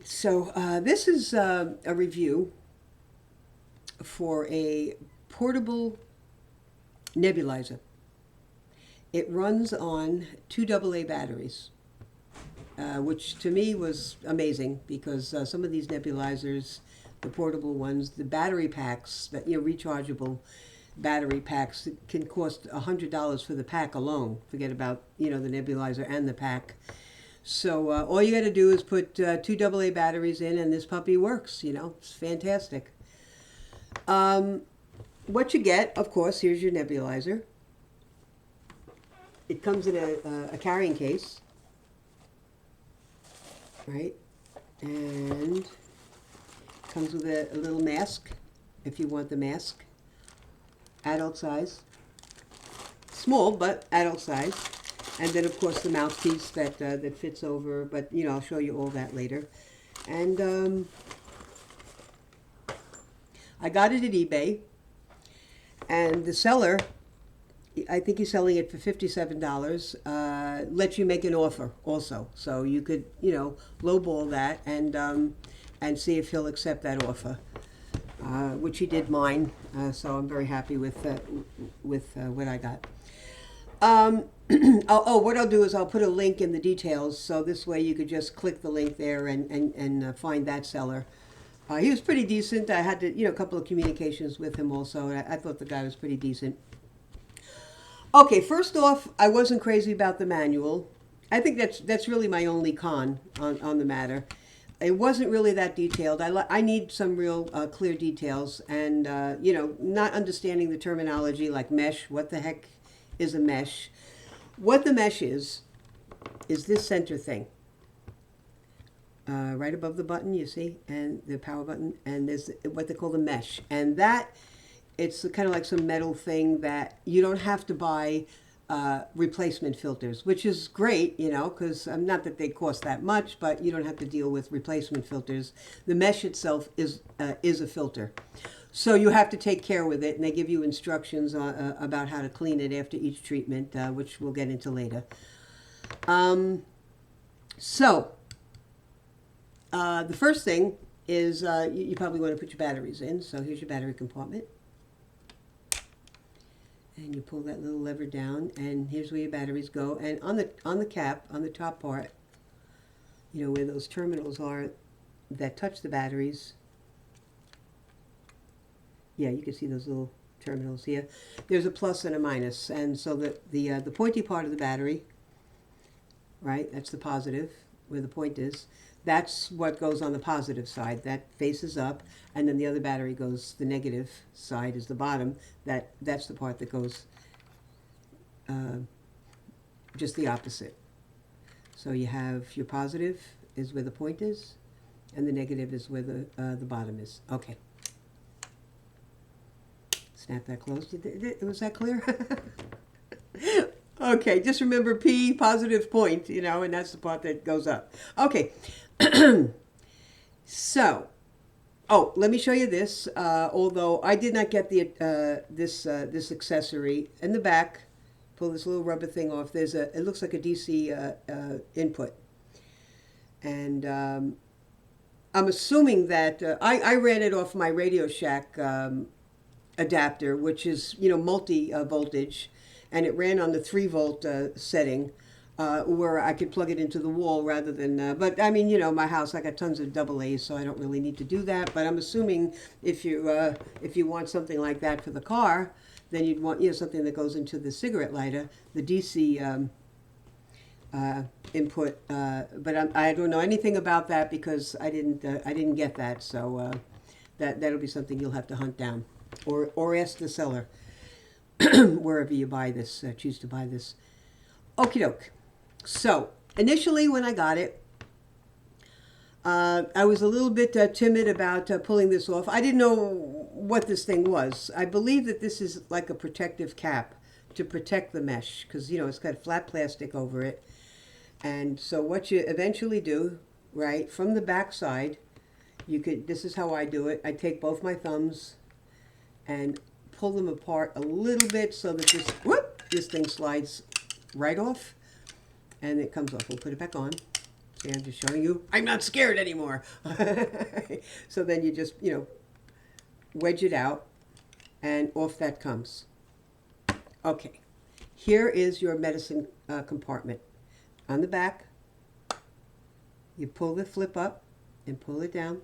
So this is a review for a portable nebulizer. It runs on two AA batteries, which to me was amazing because some of these nebulizers, the portable ones, the battery packs, that rechargeable battery packs, can cost $100 for the pack alone. Forget about the nebulizer and the pack. So all you got to do is put two AA batteries in, and this puppy works. It's fantastic. Um, what you get, of course, here's your nebulizer. It comes in a carrying case, right? And comes with a little mask, if you want the mask. Adult size. Small, but adult size. And then, of course, the mouthpiece that fits over. But, I'll show you all that later. And I got it at eBay. And the seller, I think he's selling it for $57, lets you make an offer also. So you could, lowball that and see if he'll accept that offer, which he did mine. So I'm very happy with what I got. What I'll do is I'll put a link in the details, so this way you could just click the link there and find that seller. He was pretty decent. I had to, a couple of communications with him also. I thought the guy was pretty decent. Okay, first off, I wasn't crazy about the manual. I think that's really my only con on the matter. It wasn't really that detailed. I need some real clear details, and not understanding the terminology like mesh. What the heck is a mesh? What the mesh is this center thing. Right above the button, you see, and the power button, and there's what they call the mesh. And that, it's kind of like some metal thing that you don't have to buy replacement filters, which is great, because not that they cost that much, but you don't have to deal with replacement filters. The mesh itself is a filter. So you have to take care with it, and they give you instructions about how to clean it after each treatment, which we'll get into later. The first thing is you probably want to put your batteries in. So here's your battery compartment. And you pull that little lever down, and here's where your batteries go. And on the cap, on the top part, where those terminals are that touch the batteries. Yeah, you can see those little terminals here. There's a plus and a minus, and so the pointy part of the battery, right? That's the positive, where the point is. That's what goes on the positive side. That faces up, and then the other battery goes. The negative side is the bottom. That's the part that goes just the opposite. So you have your positive is where the point is, and the negative is where the bottom is. Okay. Snap that closed. Was that clear? Okay, just remember P, positive point, and that's the part that goes up. Okay. So, let me show you this. Although I did not get the this accessory in the back. Pull this little rubber thing off. It looks like a DC input, and I'm assuming that I ran it off my Radio Shack adapter, which is multi voltage, and it ran on the 3-volt setting. Where I could plug it into the wall rather than, but I mean, my house, I got tons of AA's, so I don't really need to do that. But I'm assuming if you want something like that for the car, then you'd want something that goes into the cigarette lighter, the DC input. But I don't know anything about that because I didn't get that. So that'll be something you'll have to hunt down, or ask the seller wherever you buy this, choose to buy this. Okie doke. So, initially when I got it, I was a little bit timid about pulling this off. I didn't know what this thing was. I believe that this is like a protective cap to protect the mesh because, it's got flat plastic over it. And so what you eventually do, right, from the back side, this is how I do it. I take both my thumbs and pull them apart a little bit so that this thing slides right off. And it comes off. We'll put it back on. See, I'm just showing you, I'm not scared anymore. So then you just, wedge it out, and off that comes. Okay, here is your medicine compartment. On the back, you pull the flip up and pull it down,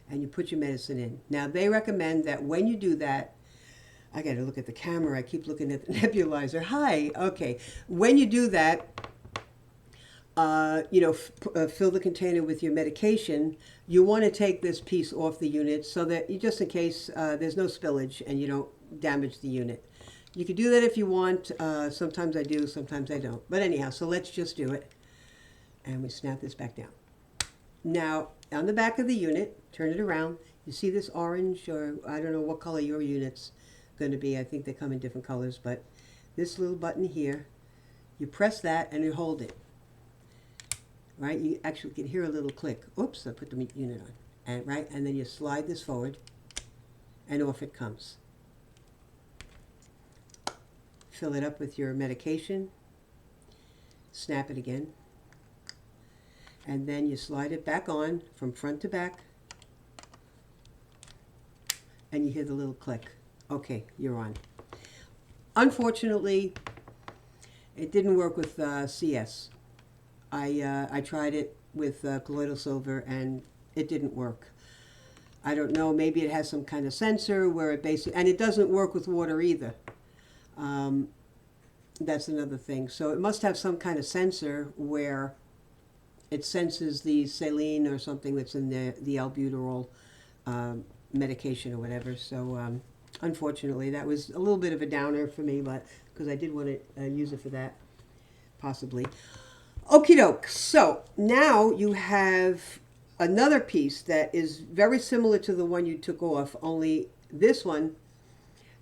and you put your medicine in. Now, they recommend that when you do that, I got to look at the camera. I keep looking at the nebulizer. Hi. Okay. When you do that, fill the container with your medication. You want to take this piece off the unit so that just in case there's no spillage and you don't damage the unit. You can do that if you want. Sometimes I do, sometimes I don't. But anyhow, so let's just do it. And we snap this back down. Now, on the back of the unit, turn it around. You see this orange, or I don't know what color your unit's going to be. I think they come in different colors, but this little button here, you press that and you hold it. Right? You actually can hear a little click. Oops, I put the unit on. And then you slide this forward, and off it comes. Fill it up with your medication. Snap it again. And then you slide it back on from front to back, and you hear the little click. Okay, you're on. Unfortunately, it didn't work with CS. I tried it with colloidal silver, and it didn't work. I don't know, maybe it has some kind of sensor where it basically, and it doesn't work with water either. That's another thing. So it must have some kind of sensor where it senses the saline or something that's in the albuterol medication or whatever. So unfortunately, that was a little bit of a downer for me, but because I did want to use it for that, possibly. Okie doke. So now you have another piece that is very similar to the one you took off, only this one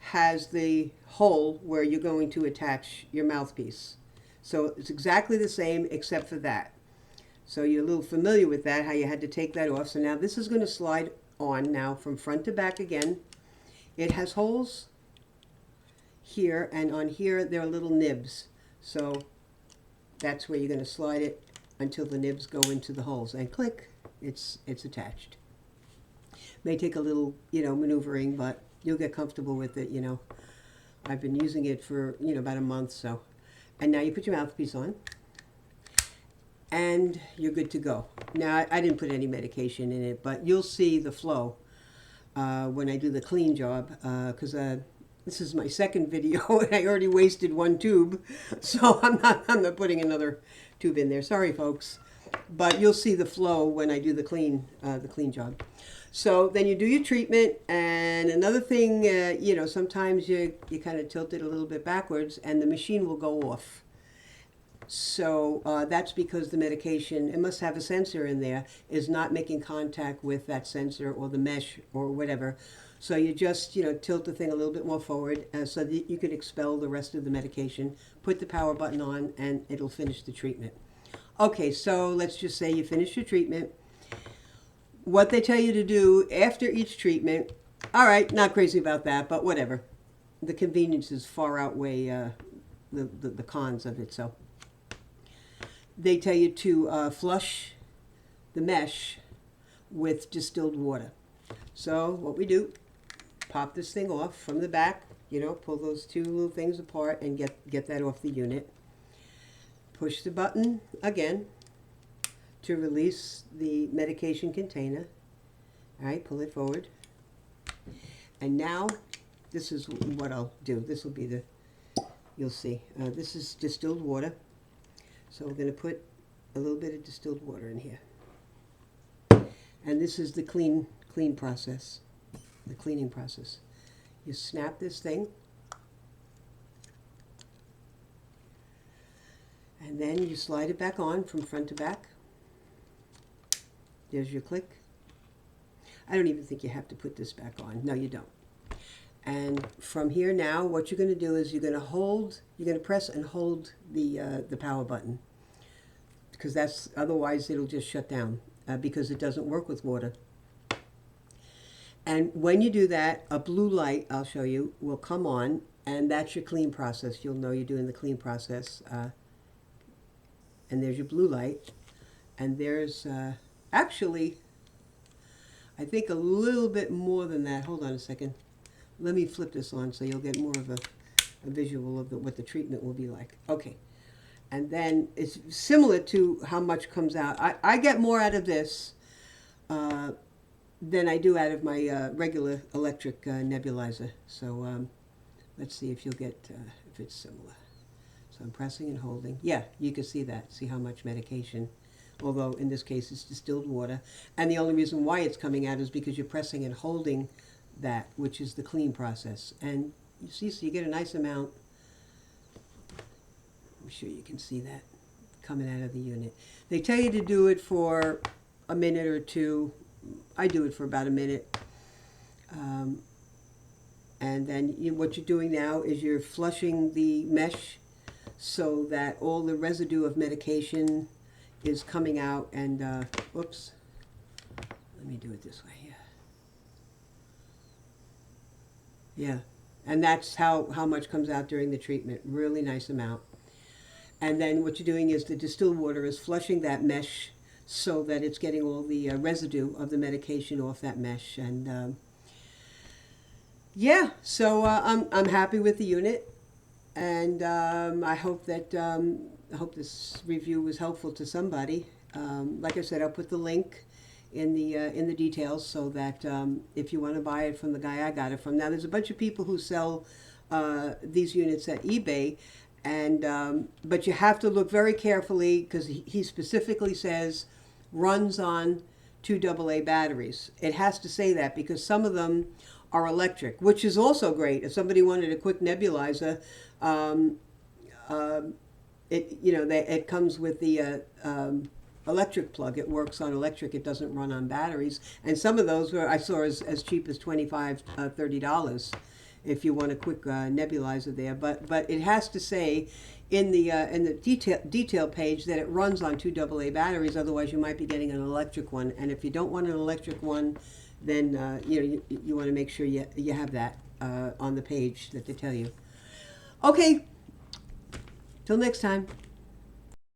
has the hole where you're going to attach your mouthpiece. So it's exactly the same except for that. So you're a little familiar with that, how you had to take that off. So now this is going to slide on now from front to back again. It has holes here, and on here there are little nibs. So that's where you're going to slide it until the nibs go into the holes. And click, it's attached. May take a little, maneuvering, but you'll get comfortable with it, I've been using it for, about a month, so. And now you put your mouthpiece on, and you're good to go. Now, I didn't put any medication in it, but you'll see the flow when I do the clean job, because this is my second video, and I already wasted one tube, so I'm not putting another tube in there. Sorry, folks. But you'll see the flow when I do the clean job. So then you do your treatment, and another thing, sometimes you kind of tilt it a little bit backwards, and the machine will go off. So that's because the medication, it must have a sensor in there, is not making contact with that sensor or the mesh or whatever. So you just, tilt the thing a little bit more forward so that you can expel the rest of the medication, put the power button on, and it'll finish the treatment. Okay, so let's just say you finish your treatment. What they tell you to do after each treatment, all right, not crazy about that, but whatever. The conveniences far outweigh the cons of it, so. They tell you to flush the mesh with distilled water. So what we do, pop this thing off from the back, pull those two little things apart and get that off the unit. Push the button again to release the medication container. All right, pull it forward. And now, this is what I'll do. This will be you'll see. This is distilled water. So we're going to put a little bit of distilled water in here. And this is the clean process, the cleaning process. You snap this thing, and then you slide it back on from front to back. There's your click. I don't even think you have to put this back on. No, you don't. And from here now, what you're going to do is you're going to press and hold the power button, because otherwise it'll just shut down because it doesn't work with water. And when you do that, a blue light, I'll show you, will come on, and that's your clean process. You'll know you're doing the clean process. And there's your blue light. And there's actually, I think a little bit more than that. Hold on a second. Let me flip this on so you'll get more of a visual of what the treatment will be like. Okay. And then it's similar to how much comes out. I get more out of this than I do out of my regular electric nebulizer. So let's see if you'll get, if it's similar. So I'm pressing and holding. Yeah, you can see that. See how much medication, although in this case it's distilled water. And the only reason why it's coming out is because you're pressing and holding that, which is the clean process. And you see, so you get a nice amount. I'm sure you can see that coming out of the unit. They tell you to do it for a minute or two. I do it for about a minute. And then what you're doing now is you're flushing the mesh so that all the residue of medication is coming out. And, whoops, let me do it this way here. Yeah, and that's how much comes out during the treatment. Really nice amount. And then what you're doing is the distilled water is flushing that mesh so that it's getting all the residue of the medication off that mesh. And yeah, so I'm happy with the unit, and I hope that I hope this review was helpful to somebody. Like I said, I'll put the link in the details so that if you want to buy it from the guy I got it from. Now there's a bunch of people who sell these units at eBay. And but you have to look very carefully because he specifically says runs on 2 AA batteries. It has to say that because some of them are electric, which is also great. If somebody wanted a quick nebulizer, it comes with the electric plug. It works on electric. It doesn't run on batteries. And some of those I saw as cheap as $25, $30. If you want a quick nebulizer there, but it has to say in the detail page that it runs on 2 AA batteries. Otherwise, you might be getting an electric one. And if you don't want an electric one, then you want to make sure you have that on the page that they tell you. Okay, till next time.